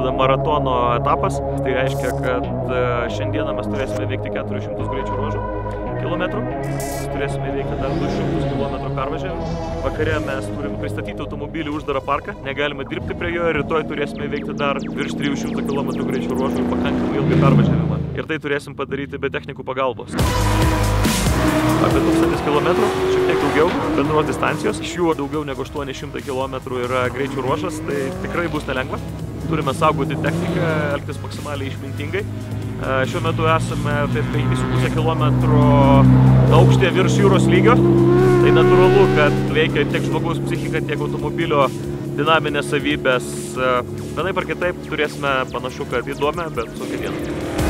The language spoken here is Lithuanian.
prasideda maratono etapas. Tai reiškia, kad šiandieną mes turėsime veikti 400 greičio ruožų kilometrų. Turėsime veikti dar 200 km pervažiavimų. Vakare mes turim pristatyti automobilį uždarą parką. Negalime dirbti prie jo ir rytoj turėsime veikti dar virš 300 km greičio ruožų ir pakankamai ilgą pervažiavimą. Ir tai turėsim padaryti be technikų pagalbos. Apie 1000 km, šiek tiek daugiau bendros distancijos. Iš jų daugiau negu 800 km yra greičio ruožas, tai tikrai bus nelengva. Turime saugoti techniką, elgtis maksimaliai išmintingai. Šiuo metu esame apie 5,5 km aukštyje virš jūros lygio. Tai natūralu, kad veikia tiek žmogaus psichika, tiek automobilio dinaminės savybės. Vienaip ar kitaip turėsime panašu, kad įdomią, bet sunkią dieną.